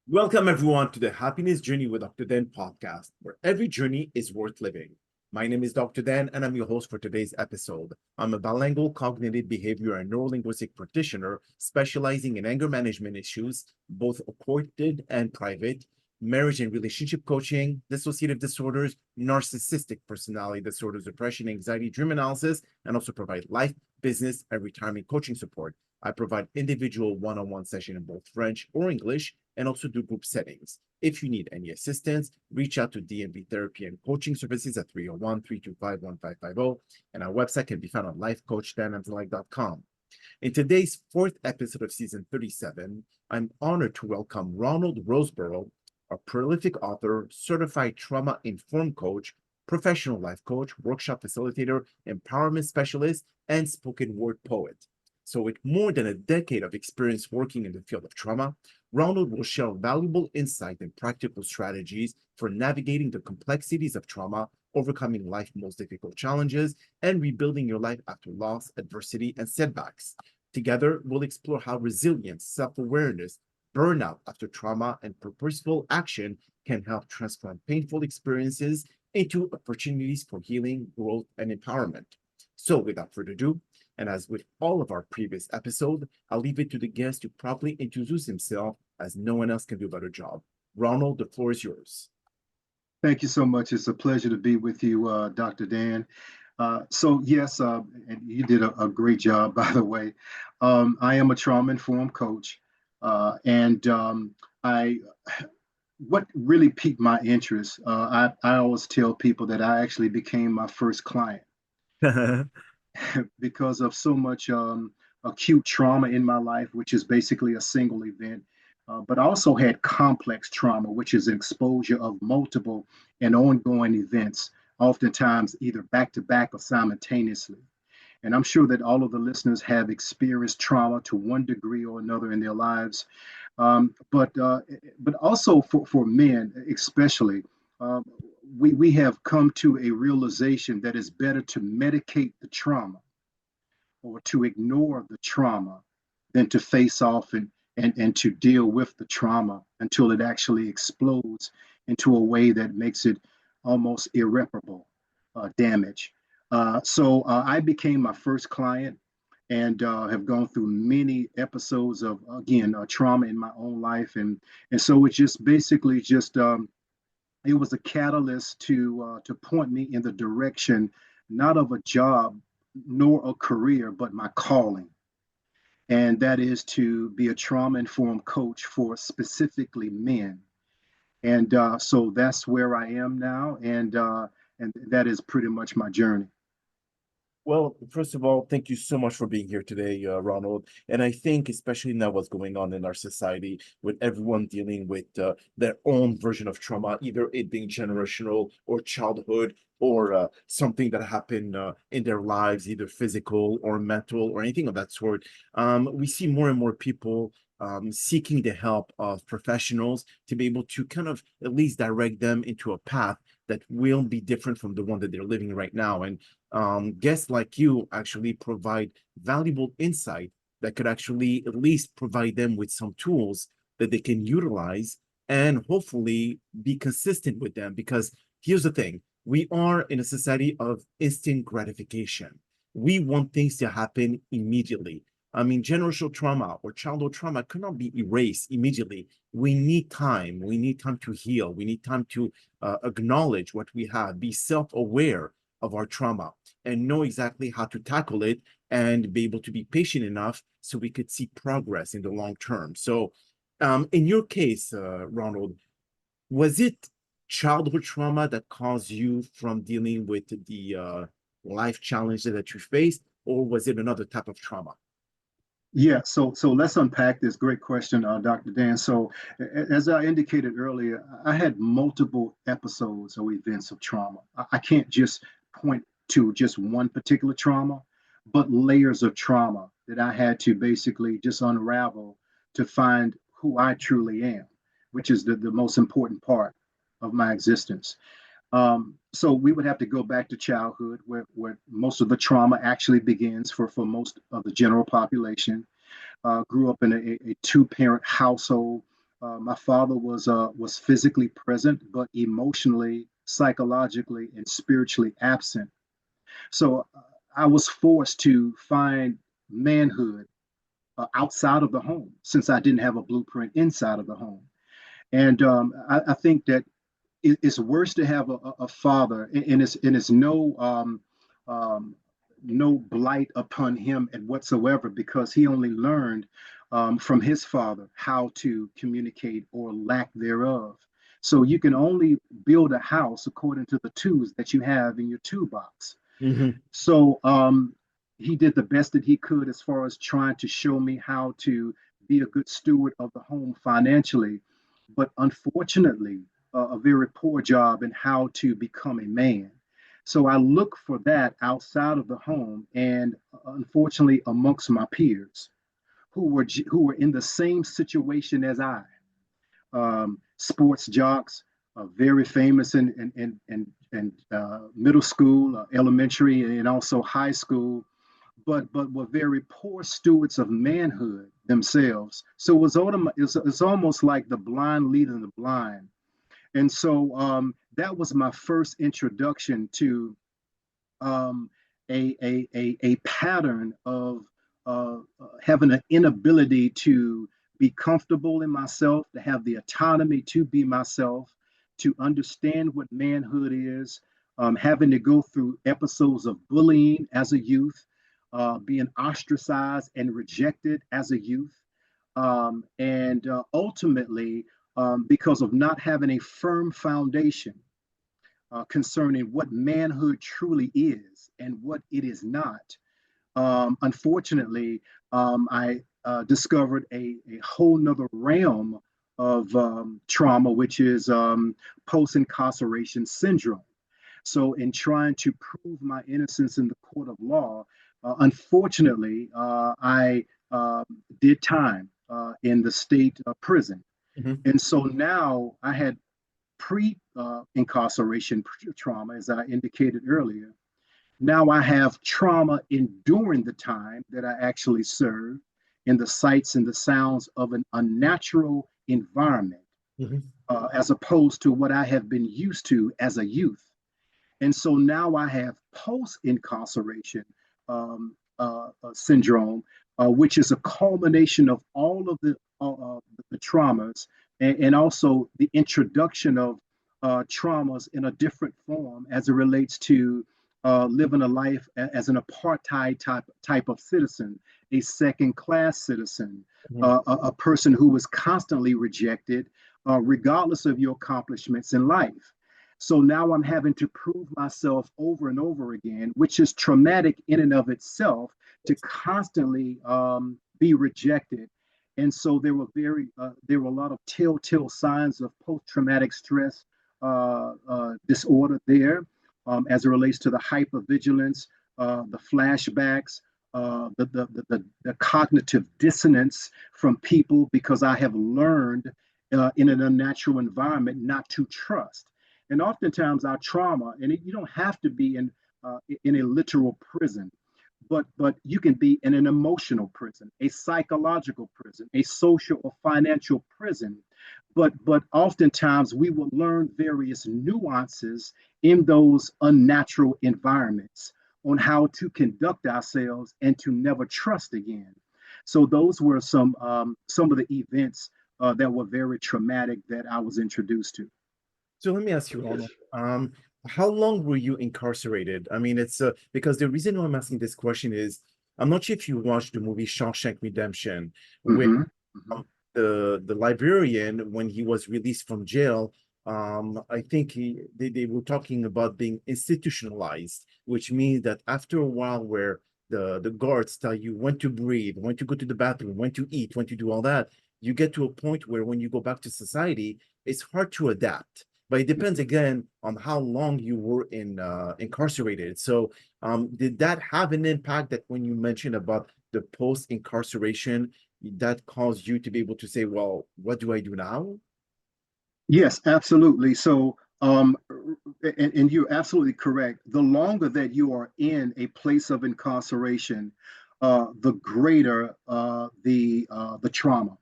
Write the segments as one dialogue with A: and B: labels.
A: Welcome, everyone, to the Happiness Journey with Dr. Dan podcast, where every journey is worth living. My name is Dr. Dan, and I'm your host for today's episode. I'm a bilingual cognitive behavior and neurolinguistic practitioner specializing in anger management issues, both courted and private, marriage and relationship coaching, dissociative disorders, narcissistic personality disorders, depression, anxiety, dream analysis, and also provide life, business, and retirement coaching support. I provide individual one-on-one session in both French or English, and also do group settings. If you need any assistance, reach out to DMV therapy and coaching services at 301-325-1550. And our website can be found on lifecoachddanamzallag.com. In today's fourth episode of season 37, I'm honored to welcome Ronald Roseboro, a prolific author, certified trauma-informed coach, professional life coach, workshop facilitator, empowerment specialist, and spoken word poet. So with more than a decade of experience working in the field of trauma, Ronald will share valuable insight and practical strategies for navigating the complexities of trauma, overcoming life's most difficult challenges, and rebuilding your life after loss, adversity, and setbacks. Together, we'll explore how resilience, self-awareness, burnout after trauma, and purposeful action can help transform painful experiences into opportunities for healing, growth, and empowerment. So without further ado, and as with all of our previous episodes, I'll leave it to the guest to properly introduce himself, as no one else can do a better job. Ronald, the floor is yours.
B: Thank you so much. It's a pleasure to be with you, Dr. Dan. Yes, and you did a great job, by the way. I am a trauma-informed coach, and I what really piqued my interest. I always tell people that I actually became my first client because of so much acute trauma in my life, which is basically a single event. But I also had complex trauma, which is an exposure of multiple and ongoing events, oftentimes either back to back or simultaneously. And I'm sure that all of the listeners have experienced trauma to one degree or another in their lives. But also for men, especially, uh, we have come to a realization that it's better to medicate the trauma or to ignore the trauma than to face off and to deal with the trauma until it actually explodes into a way that makes it almost irreparable damage. I became my first client and have gone through many episodes of, again, trauma in my own life. And so it's just basically just, it was a catalyst to point me in the direction, not of a job nor a career, but my calling, and that is to be a trauma informed coach for specifically men. And so that's where I am now, and that is pretty much my journey.
A: Well, first of all, thank you so much for being here today, Ronald. And I think, especially now, what's going on in our society, with everyone dealing with their own version of trauma, either it being generational or childhood or something that happened in their lives, either physical or mental or anything of that sort. We see more and more people seeking the help of professionals to be able to kind of at least direct them into a path that will be different from the one that they're living right now. And guests like you actually provide valuable insight that could actually at least provide them with some tools that they can utilize and hopefully be consistent with them. Because here's the thing, we are in a society of instant gratification. We want things to happen immediately. I mean, generational trauma or childhood trauma cannot be erased immediately. We need time. We need time to heal. We need time to acknowledge what we have, be self-aware of our trauma, and know exactly how to tackle it and be able to be patient enough so we could see progress in the long term. So, in your case, Ronald, was it childhood trauma that caused you from dealing with the life challenges that you faced, or was it another type of trauma?
B: Yeah, so let's unpack this. Great question, Dr. Dan. So, as I indicated earlier, I had multiple episodes or events of trauma. I can't just point to just one particular trauma, but layers of trauma that I had to basically just unravel to find who I truly am, which is the most important part of my existence. So we would have to go back to childhood, where most of the trauma actually begins for most of the general population. Grew up in a two-parent household My father was physically present, but emotionally, psychologically, and spiritually absent. So I was forced to find manhood outside of the home since I didn't have a blueprint inside of the home. And I think that it's worse to have a father, and it's um, no blight upon him and whatsoever, because he only learned from his father how to communicate or lack thereof. So you can only build a house according to the tools that you have in your toolbox.
A: Hmm.
B: So he did the best that he could as far as trying to show me how to be a good steward of the home financially, but unfortunately, a very poor job in how to become a man. So I look for that outside of the home, and unfortunately, amongst my peers who were in the same situation as I, sports jocks, very famous in middle school, elementary, and also high school, but were very poor stewards of manhood themselves. So it's almost like the blind leading the blind. And so that was my first introduction to a pattern of having an inability to be comfortable in myself, to have the autonomy to be myself, to understand what manhood is, having to go through episodes of bullying as a youth, being ostracized and rejected as a youth. And ultimately, because of not having a firm foundation concerning what manhood truly is and what it is not. Unfortunately, I discovered a whole nother realm of trauma, which is post incarceration syndrome. So, in trying to prove my innocence in the court of law, unfortunately, I did time in the state prison.
A: Hmm.
B: And so now I had pre incarceration trauma, as I indicated earlier. Now I have trauma enduring the time that I actually served in the sights and the sounds of an unnatural environment,
A: Hmm.
B: as opposed to what I have been used to as a youth. And so now I have post incarceration syndrome, which is a culmination of all of the traumas, and also the introduction of traumas in a different form as it relates to living a life as an apartheid type of citizen, a second class citizen, a person who was constantly rejected, regardless of your accomplishments in life. So now I'm having to prove myself over and over again, which is traumatic in and of itself, to constantly be rejected. And so there were a lot of telltale signs of post-traumatic stress disorder there, as it relates to the hypervigilance, the flashbacks, the cognitive dissonance from people, because I have learned in an unnatural environment not to trust. And oftentimes our trauma, and you don't have to be in a literal prison, but you can be in an emotional prison, a psychological prison, a social or financial prison. But oftentimes we will learn various nuances in those unnatural environments on how to conduct ourselves and to never trust again. So those were some of the events that were very traumatic that I was introduced to.
A: So let me ask you, Ronald, how long were you incarcerated? I mean, it's because the reason why I'm asking this question is I'm not sure if you watched the movie Shawshank Redemption, where
B: Mm-hmm. Mm-hmm.
A: the librarian, when he was released from jail, I think they were talking about being institutionalized, which means that after a while, where the guards tell you when to breathe, when to go to the bathroom, when to eat, when to do all that, you get to a point where when you go back to society, it's hard to adapt. But it depends again on how long you were incarcerated. So, did that have an impact that when you mentioned about the post incarceration, that caused you to be able to say, well, what do I do now?
B: Yes, absolutely. So, and you're absolutely correct. The longer that you are in a place of incarceration, the greater the trauma.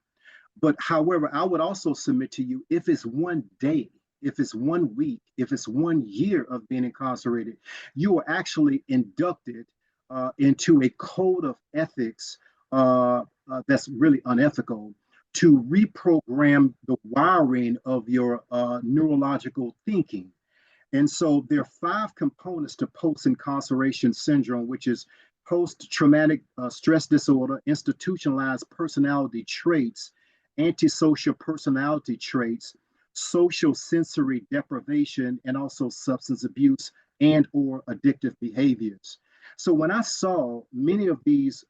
B: But however, I would also submit to you, if it's one day, if it's 1 week, if it's 1 year of being incarcerated, you are actually inducted into a code of ethics that's really unethical to reprogram the wiring of your neurological thinking. And so there are 5 components to post-incarceration syndrome, which is post-traumatic stress disorder, institutionalized personality traits, antisocial personality traits, social sensory deprivation, and also substance abuse and or addictive behaviors. So when I saw many of these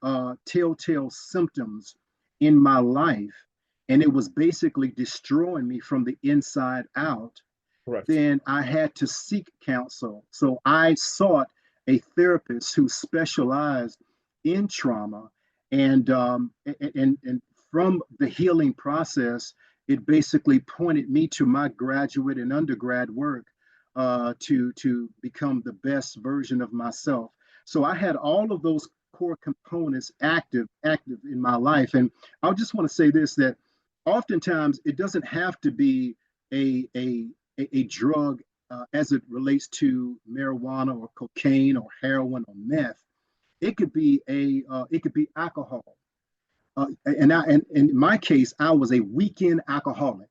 B: telltale symptoms in my life, and it was basically destroying me from the inside out,
A: Correct.
B: then I had to seek counsel. So I sought a therapist who specialized in trauma, and and from the healing process, it basically pointed me to my graduate and undergrad work to become the best version of myself. So I had all of those core components active in my life, and I just want to say this, that oftentimes it doesn't have to be a a a drug as it relates to marijuana or cocaine or heroin or meth. It could be alcohol. And in my case, I was a weekend alcoholic.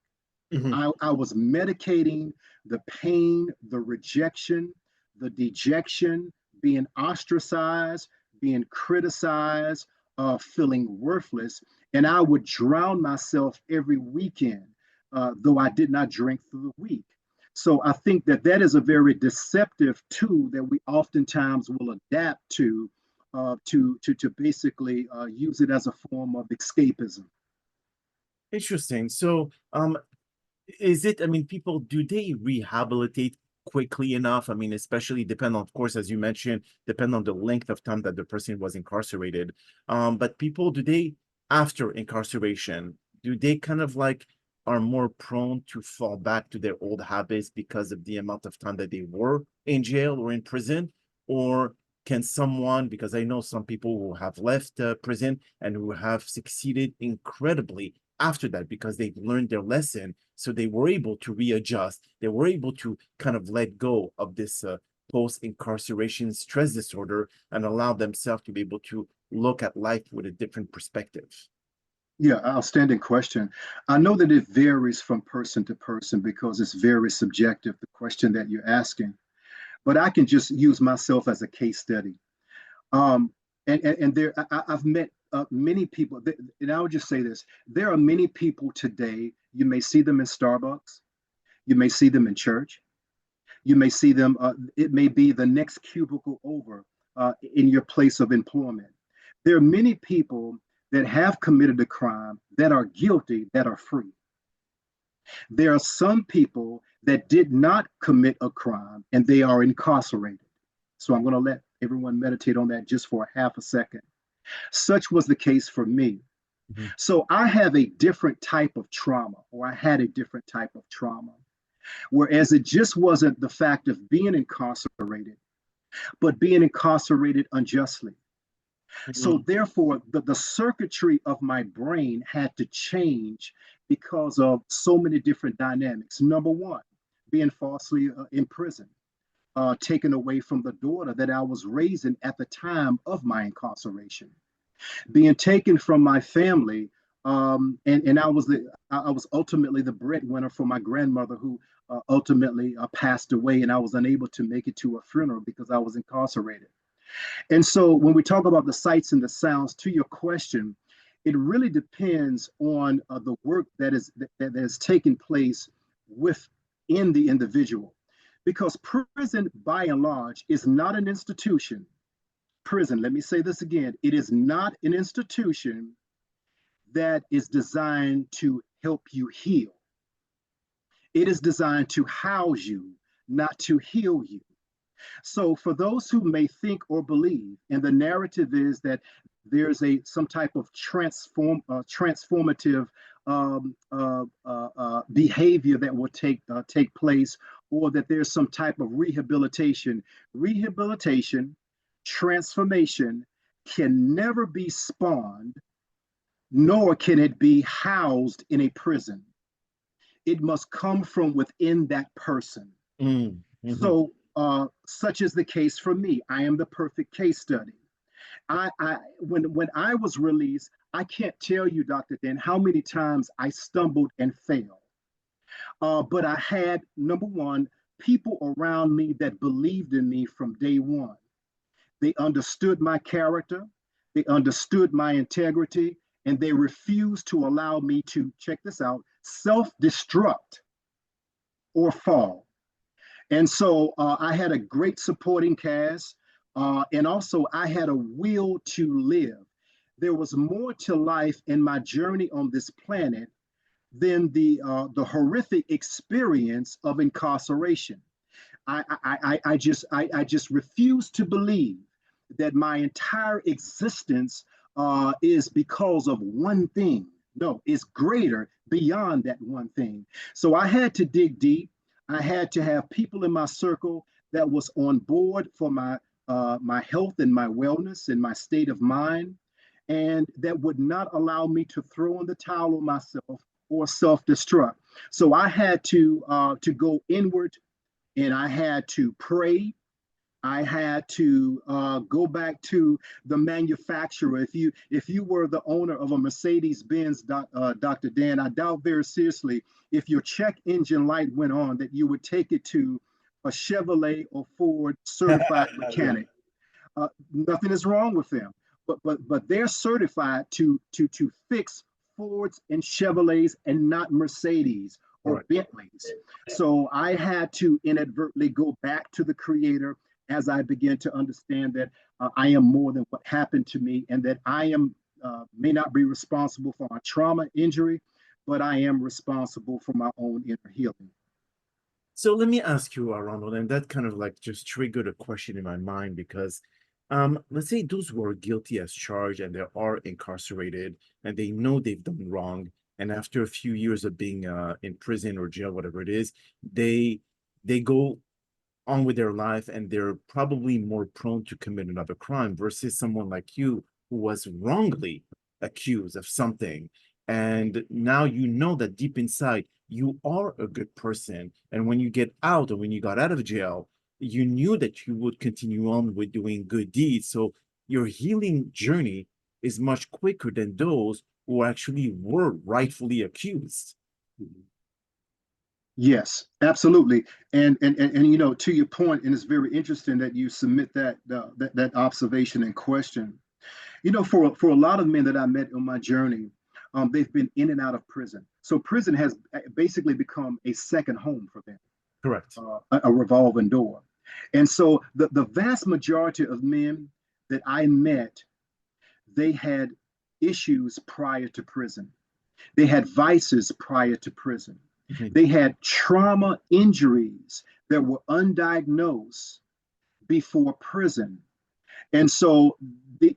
A: Mhm.
B: I was medicating the pain, the rejection, the dejection, being ostracized, being criticized, feeling worthless. And I would drown myself every weekend, though I did not drink through the week. So I think that that is a very deceptive tool that we oftentimes will adapt to basically use it as a form of escapism.
A: Interesting. So, is it, I mean, people, do they rehabilitate quickly enough? I mean, especially depend on, of course, as you mentioned, depend on the length of time that the person was incarcerated. But people, do they, after incarceration, do they kind of like are more prone to fall back to their old habits because of the amount of time that they were in jail or in prison? Or can someone, because I know some people who have left prison and who have succeeded incredibly after that because they've learned their lesson, so they were able to readjust, they were able to kind of let go of this post-incarceration stress disorder and allow themselves to be able to look at life with a different perspective.
B: Yeah, outstanding question. I know that it varies from person to person because it's very subjective, the question that you're asking, but I can just use myself as a case study. Um, and there, I've met many people, and I would just say this, there are many people today, you may see them in Starbucks, you may see them in church, you may see them, it may be the next cubicle over in your place of employment. There are many people that have committed a crime that are guilty that are free. There are some people that did not commit a crime and they are incarcerated. So I'm going to let everyone meditate on that just for a half a second. Such was the case for me.
A: Mhm.
B: So I have a different type of trauma, or I had a different type of trauma, whereas it just wasn't the fact of being incarcerated, but being incarcerated unjustly. So
A: Mhm.
B: therefore, the circuitry of my brain had to change because of so many different dynamics. Number one, being falsely imprisoned, taken away from the daughter that I was raising at the time of my incarceration, being taken from my family, and I was ultimately the breadwinner for my grandmother who ultimately passed away, and I was unable to make it to a funeral because I was incarcerated. And so when we talk about the sights and the sounds, to your question, it really depends on the work that is taking place within the individual. Because prison, by and large, is not an institution. Prison, let me say this again, it is not an institution that is designed to help you heal. It is designed to house you, not to heal you. So for those who may think or believe, and the narrative is that there's some type of transformative behavior that will take place, or that there's some type of rehabilitation, transformation can never be spawned nor can it be housed in a prison. It must come from within that person.
A: Mm-hmm.
B: So, such is the case for me. I am the perfect case study. When I was released, I can't tell you, Dr. Dan, how many times I stumbled and failed. But I had, number one, people around me that believed in me from day one. They understood my character, they understood my integrity, and they refused to allow me to, check this out, self destruct or fall. And so I had a great supporting cast. And also, I had a will to live. There was more to life in my journey on this planet than the horrific experience of incarceration. I just refuse to believe that my entire existence is because of one thing. No, it's greater beyond that one thing. So I had to dig deep. I had to have people in my circle that was on board for my health and my wellness and my state of mind, and that would not allow me to throw in the towel on myself or self-destruct. So I had to go inward, and I had to pray. I had to go back to the manufacturer. If you were the owner of a Mercedes Benz, Dr. Dan, I doubt very seriously if your check engine light went on that you would take it to a Chevrolet or Ford certified mechanic. Nothing is wrong with them, but they're certified to fix Fords and Chevrolets and not Mercedes or
A: Right.
B: Bentleys. So I had to inadvertently go back to the creator as I began to understand that I am more than what happened to me, and that I am may not be responsible for my trauma injury, but I am responsible for my own inner healing.
A: So let me ask you, Ronald, and that kind of like just triggered a question in my mind because let's say those who are guilty as charged and they are incarcerated and they know they've done wrong, and after a few years of being in prison or jail, whatever it is, they go on with their life and they're probably more prone to commit another crime versus someone like you who was wrongly accused of something. And now you know that deep inside you are a good person. And when you get out or when you got out of jail, you knew that you would continue on with doing good deeds. So your healing journey is much quicker than those who actually were rightfully accused.
B: Yes, absolutely. And you know, to your point, and it's very interesting that you submit that observation and question. You know, for a lot of men that I met on my journey, they've been in and out of prison. So prison has basically become a second home for them,
A: Correct.
B: a revolving door. And so the vast majority of men that I met, they had issues prior to prison. They had vices prior to prison.
A: Mhm.
B: They had trauma injuries that were undiagnosed before prison. And so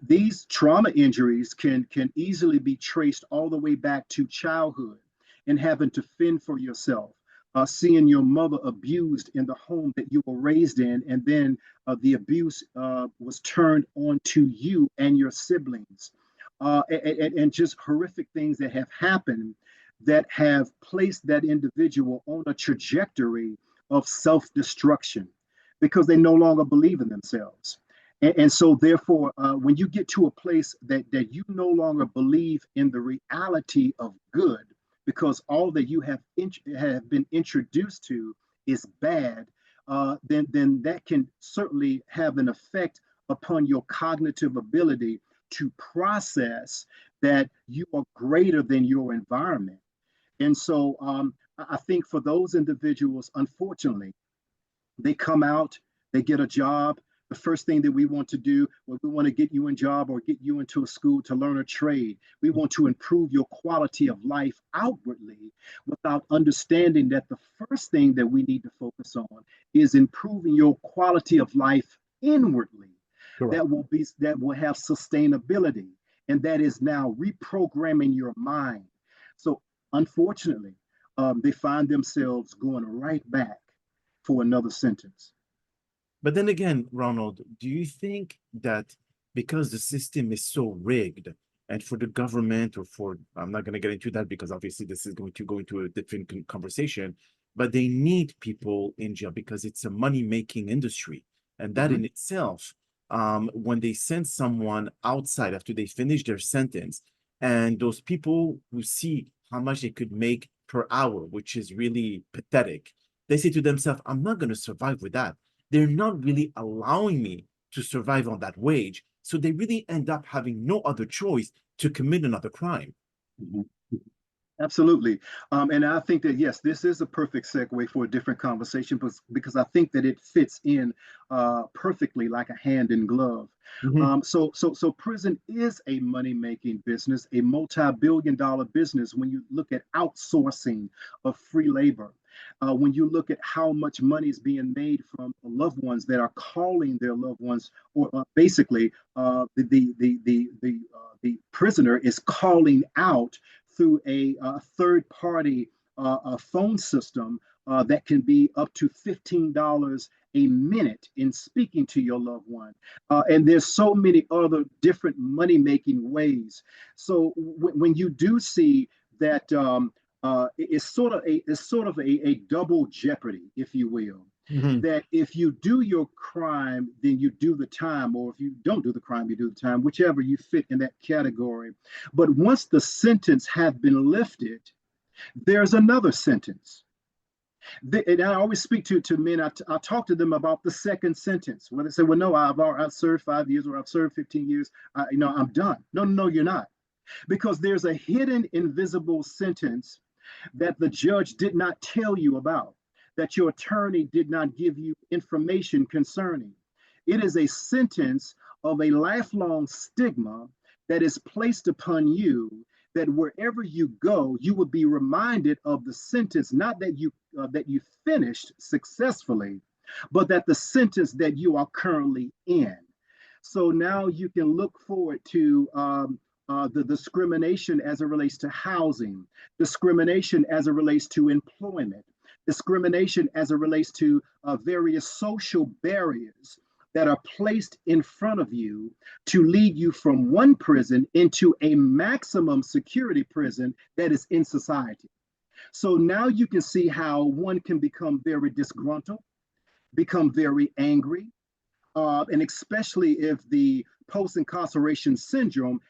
B: these trauma injuries can easily be traced all the way back to childhood and having to fend for yourself, seeing your mother abused in the home that you were raised in, and then the abuse was turned on to you and your siblings, and just horrific things that have happened that have placed that individual on a trajectory of self-destruction because they no longer believe in themselves. And so, therefore, when you get to a place that you no longer believe in the reality of good, because all that you have been introduced to is bad, then that can certainly have an effect upon your cognitive ability to process that you are greater than your environment. And so, I think for those individuals, unfortunately, they come out, they get a job. The first thing that we want to do, well, we want to get you a job or get you into a school to learn a trade. We want to improve your quality of life outwardly without understanding that the first thing that we need to focus on is improving your quality of life inwardly.
A: Correct.
B: That will have sustainability, and that is now reprogramming your mind. So unfortunately, they find themselves going right back for another sentence.
A: But then again, Ronald, do you think that because the system is so rigged, and for the government, or for, I'm not going to get into that because obviously this is going to go into a different conversation, but they need people in jail because it's a money-making industry. And that
B: Mhm.
A: in itself, when they send someone outside after they finish their sentence, and those people who see how much they could make per hour, which is really pathetic, they say to themselves, I'm not going to survive with that. They're not really allowing me to survive on that wage. So they really end up having no other choice to commit another crime.
B: Mhm. Absolutely. And I think that, yes, this is a perfect segue for a different conversation because I think that it fits in perfectly like a hand in glove.
A: Mhm.
B: So prison is a money-making business, a multi-billion-dollar business when you look at outsourcing of free labor. When you look at how much money is being made from loved ones that are calling their loved ones, or basically the prisoner is calling out through a third party a phone system that can be up to $15 a minute in speaking to your loved one. And there's so many other different money making ways. So when you do see that, it's sort of a double jeopardy, if you will.
A: Mhm.
B: That if you do your crime, then you do the time, or if you don't do the crime, you do the time, whichever you fit in that category. But once the sentence have been lifted, there's another sentence. And I always speak to men. I talk to them about the second sentence. When they say, "Well, no, I've served 5 years or I've served 15 years. I'm done." No, no, no, you're not, because there's a hidden, invisible sentence that the judge did not tell you about, that your attorney did not give you information concerning. It is a sentence of a lifelong stigma that is placed upon you, that wherever you go, you will be reminded of the sentence, not that you finished successfully, but that the sentence that you are currently in. So now you can look forward to the discrimination as it relates to housing, discrimination as it relates to employment, discrimination as it relates to various social barriers that are placed in front of you to lead you from one prison into a maximum security prison that is in society. So now you can see how one can become very disgruntled, become very angry, and especially if the post incarceration syndrome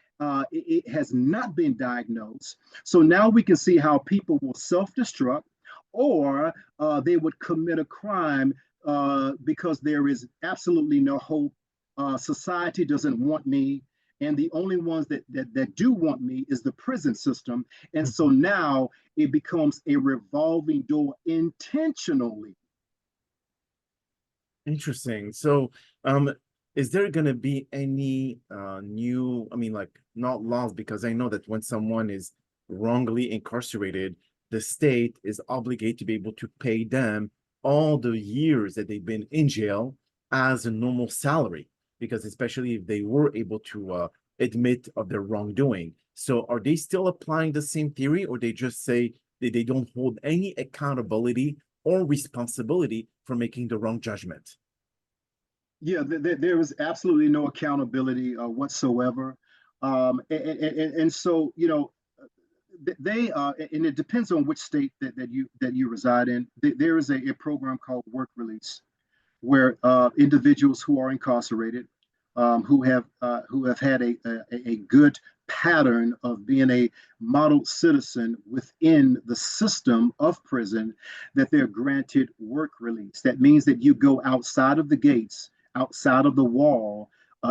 B: it has not been diagnosed. So now we can see how people will self destruct, or they would commit a crime because there is absolutely no hope. Society doesn't want me. And the only ones that do want me is the prison system. And so now it becomes a revolving door intentionally.
A: Interesting. So, um, is there going to be any new, I mean, like not laws, because I know that when someone is wrongly incarcerated, the state is obligated to be able to pay them all the years that they've been in jail as a normal salary, because especially if they were able to admit of their wrongdoing. So, are they still applying the same theory, or they just say that they don't hold any accountability or responsibility for making the wrong judgment?
B: Yeah, there is absolutely no accountability whatsoever. And so, they and it depends on which state that you reside in. There is a program called work release, where individuals who are incarcerated, who have had a good pattern of being a model citizen within the system of prison, that they're granted work release. That means that you go outside of the gates, outside of the wall,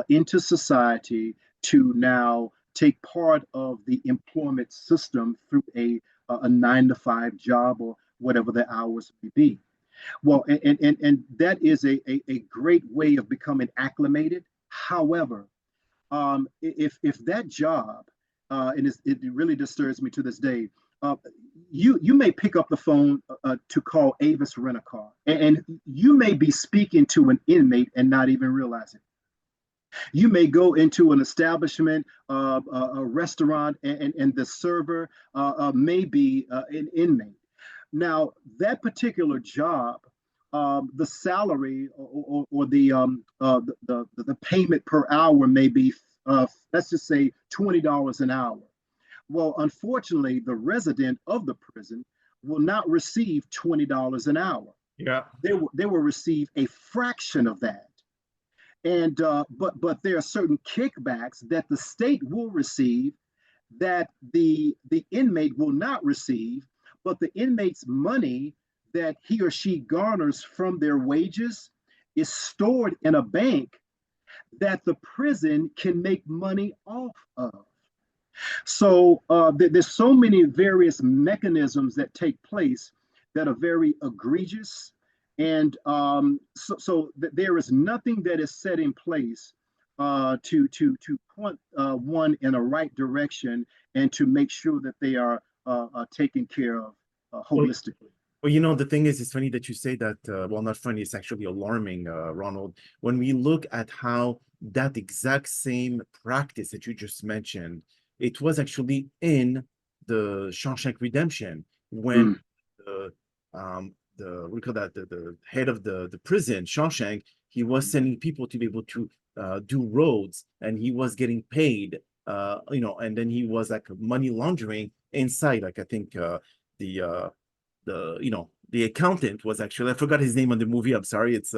B: into society to now take part of the employment system through a 9 to 5 job or whatever the hours may be. Well, and that is a great way of becoming acclimated. However, if that job, and it really disturbs me to this day, uh, you may pick up the phone to call Avis Rent a Car, and you may be speaking to an inmate and not even realize it. You may go into an establishment, a restaurant, and the server may be an inmate. Now, that particular job, the salary or the payment per hour may be let's just say $20 an hour. Well, unfortunately, the resident of the prison will not receive $20 an hour.
A: Yeah.
B: They will receive a fraction of that. And but there are certain kickbacks that the state will receive that the inmate will not receive, but the inmate's money that he or she garners from their wages is stored in a bank that the prison can make money off of. So there's so many various mechanisms that take place that are very egregious, and there is nothing that is set in place to point one in a right direction and to make sure that they are taken care of
A: Well,
B: holistically.
A: well, you know, the thing is, it's funny that you say that. Well, not funny, it's actually alarming, Ronald. When we look at how that exact same practice that you just mentioned, it was actually in the Shawshank Redemption when
B: Mm.
A: the what do you call that, the head of the prison, Shawshank, he was sending people to be able to do roads, and he was getting paid, you know, and then he was like money laundering inside, like I think the you know, the accountant was actually, I forgot his name on the movie, I'm sorry, it's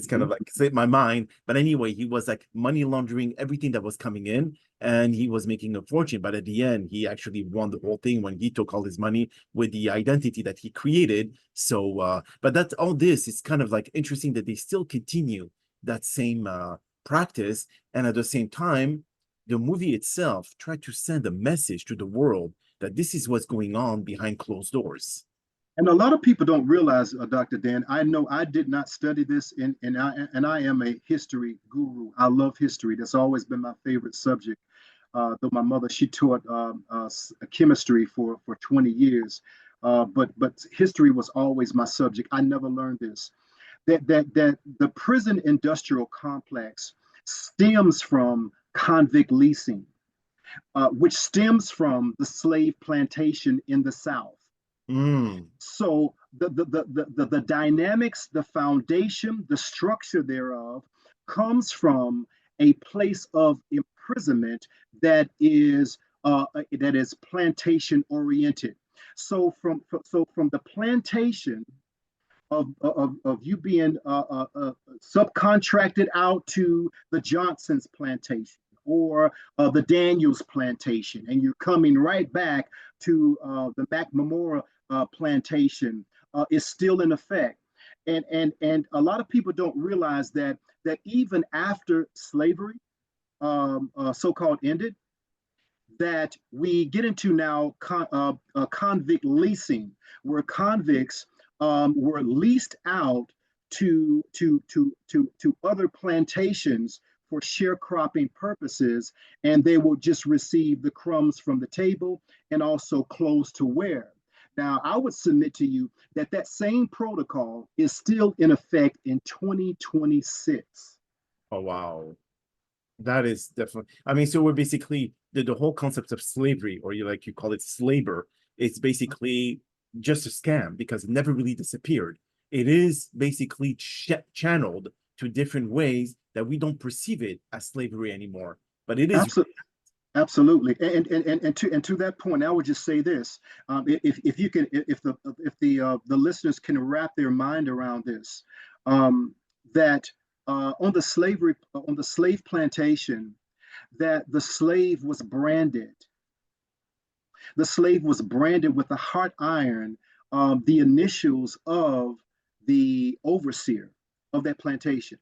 A: kind of like slipped my mind, but anyway, he was like money laundering everything that was coming in, and he was making a fortune, but at the end he actually won the whole thing when he took all his money with the identity that he created. So but that's all, this is kind of like interesting that they still continue that same practice, and at the same time the movie itself tried to send a message to the world that this is what's going on behind closed doors.
B: And a lot of people don't realize, Dr. Dan, I know I did not study this, and I am a history guru. I love history. That's always been my favorite subject. Though my mother, she taught chemistry for 20 years, but history was always my subject. I never learned this. That the prison industrial complex stems from convict leasing, which stems from the slave plantation in the South.
A: Mm.
B: So the dynamics, the foundation, the structure thereof comes from a place of imprisonment that is plantation oriented. So from the plantation of you being subcontracted out to the Johnson's plantation or the Daniels plantation, and you're coming right back to the McMamora plantation is still in effect. And a lot of people don't realize that even after slavery so-called ended, that we get into now convict leasing, where convicts were leased out to other plantations for sharecropping purposes, and they will just receive the crumbs from the table and also clothes to wear. Now, I would submit to you that that same protocol is still in effect in 2026.
A: Oh, wow. That is definitely, I mean, so we're basically the whole concept of slavery, or you call it slaver, it's basically just a scam because it never really disappeared. It is basically channeled to different ways that we don't perceive it as slavery anymore. But it is.
B: Absolutely. Absolutely, and to that point, I would just say this: if you can, if the listeners can wrap their mind around this, that on the slave plantation, that the slave was branded. The slave was branded with a hot iron, the initials of the overseer of that plantation.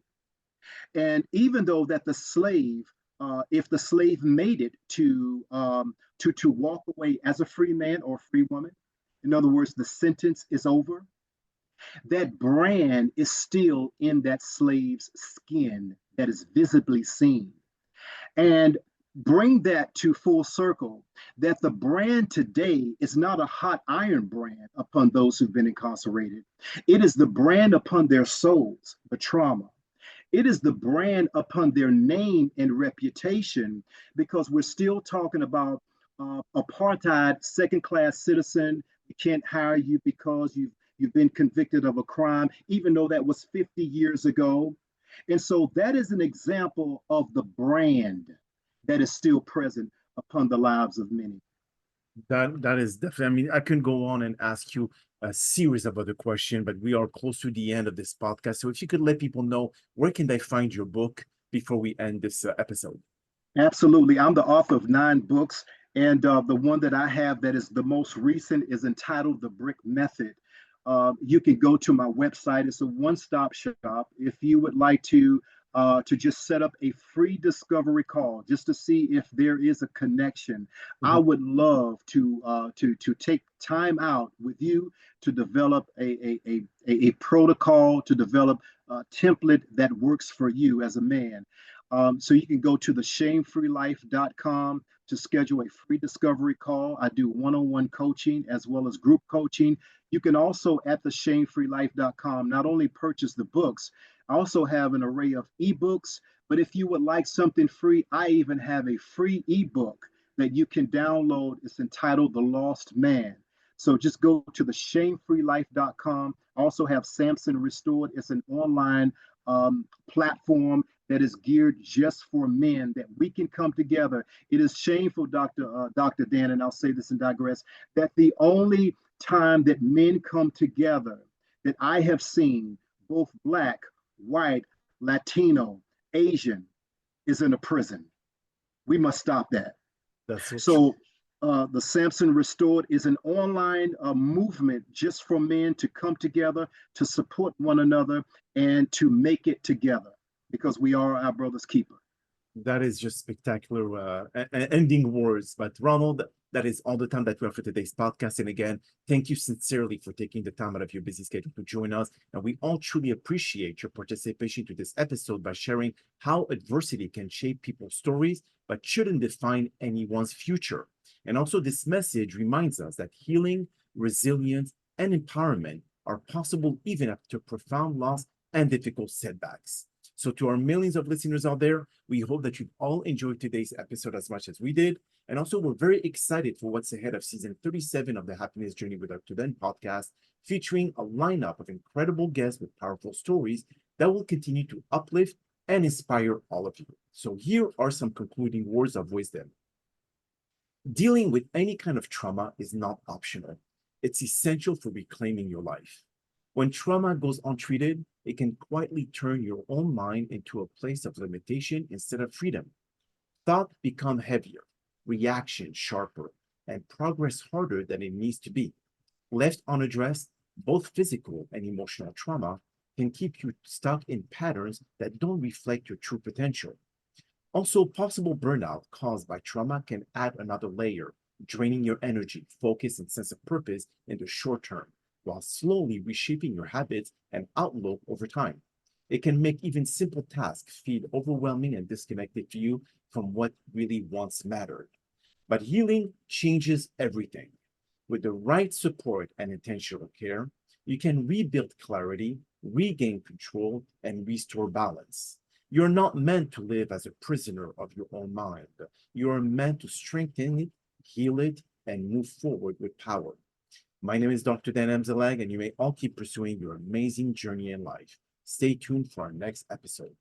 B: And even though that the slave, if the slave made it to walk away as a free man or free woman, in other words, the sentence is over, that brand is still in that slave's skin that is visibly seen. And bring that to full circle, that the brand today is not a hot iron brand upon those who've been incarcerated. It is the brand upon their souls, the trauma. It is the brand upon their name and reputation, because we're still talking about apartheid, second-class citizen. We can't hire you because you've been convicted of a crime, even though that was 50 years ago. And so that is an example of the brand that is still present upon the lives of many.
A: That is definitely, I mean, I can go on and ask you a series of other questions, but we are close to the end of this podcast. So if you could let people know, where can they find your book before we end this episode?
B: Absolutely. I'm the author of 9 books, and the one that I have that is the most recent is entitled The Brick Method. You can go to my website. It's a one-stop shop. If you would like to just set up a free discovery call just to see if there is a connection, I
A: Mhm.
B: would love to take time out with you to develop a protocol, to develop a template that works for you as a man. So you can go to theshamefreelife.com to schedule a free discovery call. I do one-on-one coaching as well as group coaching. You can also at theshamefreelife.com not only purchase the books, I also have an array of ebooks. But if you would like something free, I even have a free ebook that you can download. It's entitled The Lost Man. So just go to theshamefreelife.com. I also have Samson Restored. It's an online platform that is geared just for men, that we can come together. It is shameful, Dr. Dan, and I'll say this and digress, that the only time that men come together that I have seen, both Black, white, Latino, Asian, is in a prison. We must stop that.
A: That's so true.
B: So the Samson Restored is an online movement just for men to come together, to support one another, and to make it together, because we are our brother's keeper.
A: That is just spectacular ending words. But Ronald, that is all the time that we have for today's podcast. And again, thank you sincerely for taking the time out of your busy schedule to join us. And we all truly appreciate your participation to this episode by sharing how adversity can shape people's stories, but shouldn't define anyone's future. And also, this message reminds us that healing, resilience, and empowerment are possible even after profound loss and difficult setbacks. So, to our millions of listeners out there, we hope that you've all enjoyed today's episode as much as we did. And also, we're very excited for what's ahead of season 37 of the Happiness Journey with Dr. Dan podcast, featuring a lineup of incredible guests with powerful stories that will continue to uplift and inspire all of you. So, here are some concluding words of wisdom. Dealing with any kind of trauma is not optional, it's essential for reclaiming your life. When trauma goes untreated, it can quietly turn your own mind into a place of limitation instead of freedom. Thought become heavier, reaction sharper, and progress harder than it needs to be. Left unaddressed, both physical and emotional trauma can keep you stuck in patterns that don't reflect your true potential. Also, possible burnout caused by trauma can add another layer, draining your energy, focus, and sense of purpose in the short term, while slowly reshaping your habits and outlook over time. It can make even simple tasks feel overwhelming and disconnected to you from what really once mattered. But healing changes everything. With the right support and intentional care, you can rebuild clarity, regain control, and restore balance. You're not meant to live as a prisoner of your own mind. You are meant to strengthen it, heal it, and move forward with power. My name is Dr. Dan, and you may all keep pursuing your amazing journey in life. Stay tuned for our next episode.